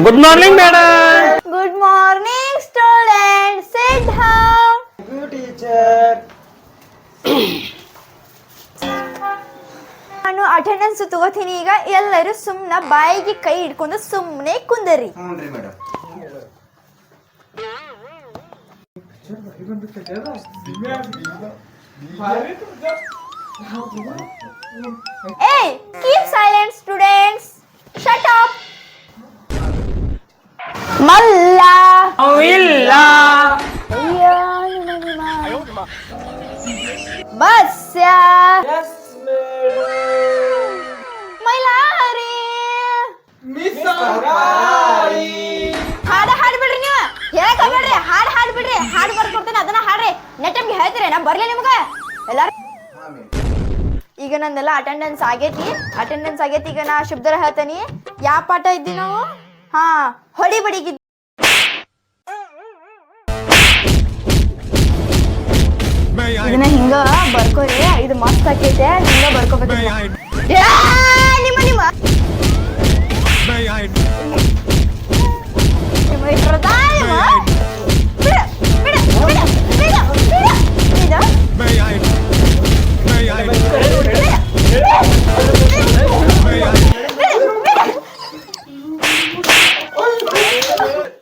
Good morning, madam. Good morning, students. Sit down. Good teacher. ನಾನು attendance ತಗೋತೀನಿ ಈಗ ಎಲ್ಲರೂ ಸುಮ್ಮನೆ ಬಾಯಿಗೆ ಕೈ ಹಿಡ್ಕೊಂಡು ಸುಮ್ಮನೆ ಕುಂದರಿ. ಹ್ಞೂ madam. Hey, keep silent, students. Shut up. Malla. Avilla. Basya. Yes, madam. Mailari. Miss Harari. ಹಾಡು ಬಿಡ್ರಿ ನೀವು ಹೇಳಕ್ ಹೋಗ್ಬೇಡ್ರಿ. ಹಾಡು ಬಿಡ್ರಿ. ಹಾಡು ಬರ್ಕೊಡ್ತೇನೆ ಅದನ್ನ ಹಾಡ್ರಿ. ನೆಟ್ಟಮ್ಗೆ ಹೇಳ್ತೀರಿ ನಾ ಬರ್ಲಿ ನಿಮ್ಗೆ ಎಲ್ಲಾರು. ಈಗ ನಂದೆಲ್ಲ ಅಟೆಂಡೆನ್ಸ್ ಆಗೈತಿ ಈಗ ನಾ ಶಬ್ದರ ಹೇಳ್ತೇನಿ. ಯಾವ ಪಾಠ ಇದ್ದಿ ನಾವು? ಹಾ, ಹೊಡಿ ಬಡಿಗಿದ್ದಿ. ಇದನ್ನ ಹಿಂಗ ಬರ್ಕೋರಿ. ಇದು ಮಸ್ತ್ ಆಕೈತೆ, ಹಿಂಗ ಬರ್ಕೋಬೇಕು. ನಿಮ್ಮ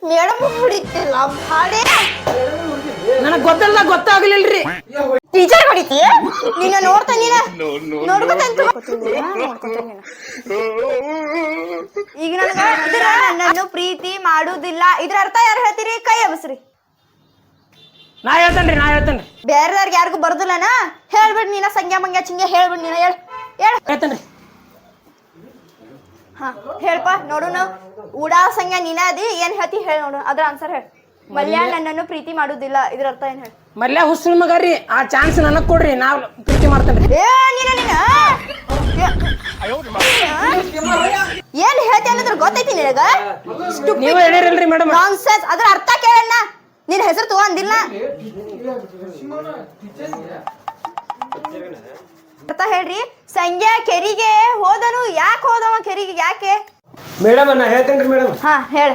ಮೇಡಮ್ ಹೊಡಿತಿಲ್ಲ ಭಾಡೆ. ನನಗೆ ಗೊತ್ತಾಗ್ಲಿಲ್ರಿ. ಟೀಚರ್ ಹೊಡಿತೀಯ ನೀನ? ನೋಡ್ತಾ ನೀನ ನೋಡ್ಕೊತಂತ ಈಗ ನನ್ನನ್ನು ಪ್ರೀತಿ ಮಾಡುವುದಿಲ್ಲ ಇದ್ರ ಅರ್ಥ ಯಾರು ಹೇಳ್ತೀರಿ? ಕೈ ಎಬಸ್ರಿ. ನಾ ಹೇಳ್ತೇನ್ರಿ. ಬೇರೆದವ್ರಿಗೆ ಯಾರಿಗೂ ಬರ್ದಿಲ್ಲನ? ಹೇಳ್ಬಿಡ್ ನೀನ. ಸಂಖ್ಯಾ ಮಂಗ್ಯ ಚಿಂಗ್ಯ ಹೇಳ್ಬಿಡ್ ನೀನ. ಹೇಳ್ತೇನ್ರಿ. ಹಾ ಹೇಳ್ಪ ನೋಡುನ. ಉಡಾ ಸಂಖ್ಯಾ ನೀನ ಅದಿ. ಏನ್ ಹೇಳ್ತಿ ಹೇಳ ನೋಡು. ಅದ್ರ ಆನ್ಸರ್ ಹೇಳ. ಮಲ್ಯ ನನ್ನನ್ನು ಪ್ರೀತಿ ಮಾಡುವುದಿಲ್ಲ ಇದ್ರ ಅರ್ಥ ಏನ್ ಹೇಳ? ಮಲ್ಯ ಹುಸ್ನ ಮಗಾರಿ. ಆ ಚಾನ್ಸ್ ನನಗ್ ಕೊಡ್ರಿ, ನಾ ಪ್ರೀತಿ ಮಾಡ್ತೇನ್ರಿ. ಏನ್ ಹೇಳ್ತಿ ಅನ್ನೋದ್ರ ಗೊತ್ತೈತಿ ನಿನಗ? ನೀವ ಹೇಳಿರಲ್ರಿ ಮೇಡಮ್. ನಾನ್ಸೆನ್ಸ್. ಅದ್ರ ಅರ್ಥ ಕೇಳಣ್ಣ. ನಿನ್ ಹೆಸರು ತಗೊಂಡಿಲ್ಲ. ಅರ್ಥ ಹೇಳ್ರಿ. ಸಂಖ್ಯಾ ಕೆರಿಗೆ ಹೋದನು. ಯಾಕೆ ಹೋದವ ಕೆರಿಗೆ? ಯಾಕೆ ಮೇಡಮ್? ನಾ ಹೇಳ್ತೇನ್ರಿ ಮೇಡಮ್. ಹಾ ಹೇಳ.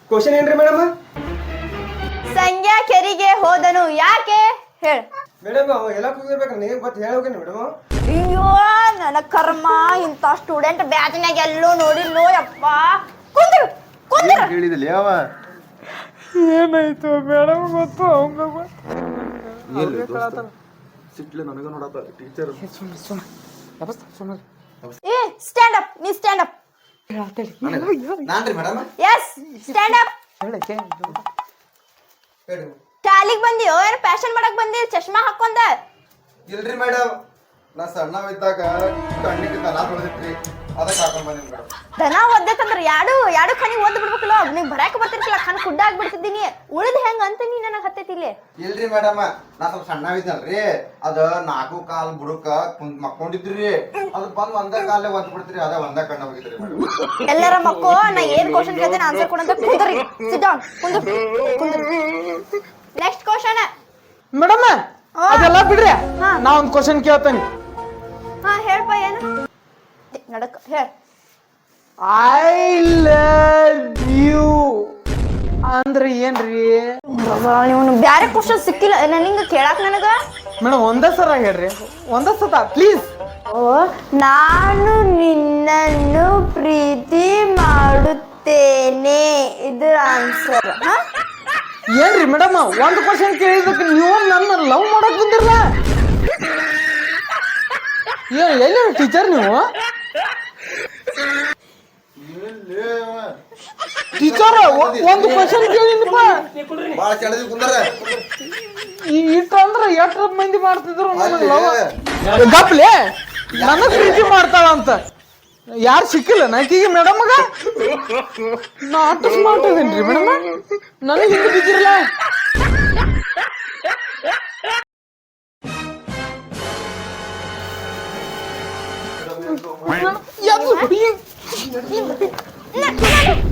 ಕ್ವಶನ್ ಏನ್ರಿ ಮೇಡಮ್? ಸಂಖ್ಯಾ ಕೆರಿಗೆ ಹೋದನು ಯಾಕೆ ಹೇಳ. ಮೇಡಮ್ ಅವ ಎಲ್ಲ ಕೂಗಿರ್ಬೇಕ್ರಿ. ನೀವು ಗೊತ್ತ ಹೇಳೋಗೇನು ಮೇಡಮ್? ಅಯ್ಯೋ ನನ್ನ ಕರ್ಮ. ಇಂಥ ಸ್ಟೂಡೆಂಟ್ ಬ್ಯಾಚ್ನಾಗ ಎಲ್ಲೂ ನೋಡಿಲ್ಲೋ ಯಪ್ಪ. ಕುಂದ್ರ ಹೇಳಿದಿಲ್ಲ ಯಾವ ಏನಾಯ್ತು ಮೇಡಮ್? ಗೊತ್ತು ಅವಂಗ ಸಿಟ್ಲೆ ನನಗ ನೋಡತ್ತ ಟೀಚರ್. ಏ ಸ್ಟ್ಯಾಂಡ್ ಅಪ್. ನೀ ಸ್ಟ್ಯಾಂಡ್ ಅಪ್. ನಾನ್ರಿ ಮೇಡಮ್. Yes stand up. ಶಾಲಿಗೆ ಬಂದಿಯೋ ಏನು ಪ್ಯಾಷನ್ ಮಾಡಕ್ ಬಂದಿ? ಚಶ್ಮಾ ಹಾಕೊಂಡ? ಇಲ್ರಿ ಮೇಡಮ್, ನಾ ಸಣ್ಣವಿದ್ದಾಗ ಕಣ್ಣಿಗೆ ದನ ತೊಳೆದಿತ್ರಿ, ಅದಕ್ಕೆ ಹಾಕೊಂಡ್ ಬಂದಿನಿ ಮೇಡಮ್. ದನ ಒದ್ದೈತಂದ್ರ ಯಾಡು ಖನಿ ಓದ್ ಬಿಡ್ಬೇಕಲ್ಲ. ನಿಂಗೆ ಬರಾಕ ಬರ್ತಿರ್ತಿಲ್ಲ, ಖನ್ ಕುಡ್ಡಾಗ್ ಬಿಡ್ತಿದ್ದೀನಿ. ಉಳಿದ್ ಹೆಂಗ ಅಂತ ನೀ ನನಗೆ ಹತ್ತೈತಿ ಇಲ್ಲಿ. ಇಲ್ರಿ ಮೇಡಮ್, ನಾ ಸ್ವಲ್ಪ ಸಣ್ಣವಿದ್ದಲ್ರಿ, ಅದ 4 ಕಾಲ್ ಬುಡಕ ಮಕ್ಕೊಂಡಿದ್ರಿ. ಅದ್ ಬಂದ್ ಒಂದೇ ಕಾಲೇ ಒದ್ ಬಿಡ್ತೀರಿ, ಅದ ಒಂದೇ ಕಣ್ಣ ಹೋಗಿದ್ರಿ ಮೇಡಮ್. ಎಲ್ಲರ ಮಕ್ಕೋ ನಾ ಏನ್ ಕ್ವಶನ್ ಕೇಳ್ತೇನೆ ಆನ್ಸರ್ ಕೊಡಂತ ಕುಂದ್ರಿ. Sit down. ಕುಂದ್ರ. Next question. ಮೇಡಮ್ ಅದೆಲ್ಲ ಬಿಡ್ರಿ. ನಾ ಒಂದ್ ಕ್ವಶನ್ ಕೇಳ್ತೇನೆ. ಹಾ ಹೇಳ್ಪ. ಏನು ನಡಕ ಹೇಳ. ಐ ಲವ್ ಯು ಅಂದ್ರೆ ಏನ್ರಿ? ನೀವು ಬ್ಯಾರೆ ಕ್ವಶನ್ ಸಿಕ್ಕಿಲ್ಲ ನನಗೆ ಕೇಳಾಕ ನನಗ. ಮೇಡಮ್ ಒಂದೇ ಸರ ಹೇಳ್ರಿ, ಒಂದೇ ಸತ ಪ್ಲೀಸ್. ಓ ನಾನು ನಿನ್ನನ್ನು ಪ್ರೀತಿ ಮಾಡುತ್ತೇನೆ ಇದ್ರ ಆನ್ಸರ್. ಏನ್ರಿ ಮೇಡಮ್ ಒಂದ್ ಕ್ವಶನ್ ಕೇಳಿದಕ್ಕೆ ನೀವು ನನ್ನ ಲವ್ ಮಾಡಕ್ ಬಂದಿರಲ್ಲ? ಎಲ್ಲಿ ಟೀಚರ್ ನೀವು? ಟೀಚರ್ ಒಂದು ಕ್ವಶನ್ ಕೇಳಿನಪ್ಪ. ಬಾಳ ಕೆಳದಿ ಕುಂದರ ಇಟ್ಟಂದ್ರ ಎಷ್ಟ್ ಮಂದಿ ಮಾಡ್ತಿದ್ರು ಗಪ್ಲೆ ನನಗ್ ಪ್ರೀತಿ ಮಾಡ್ತಾಳಂತ. ಯಾರು ಸಿಕ್ಕಿಲ್ಲ ನಾಕೀಗ ಮೇಡಮ್ಗ? ನಾ ಆಟ ಸ್ಮಾರ್ಟ್ ಅದೇನ್ರಿ ಮೇಡಮ್? ನನಗೆ ಹಿಂದೆ ಬಿದ್ದಿರಲ್ಲ. No.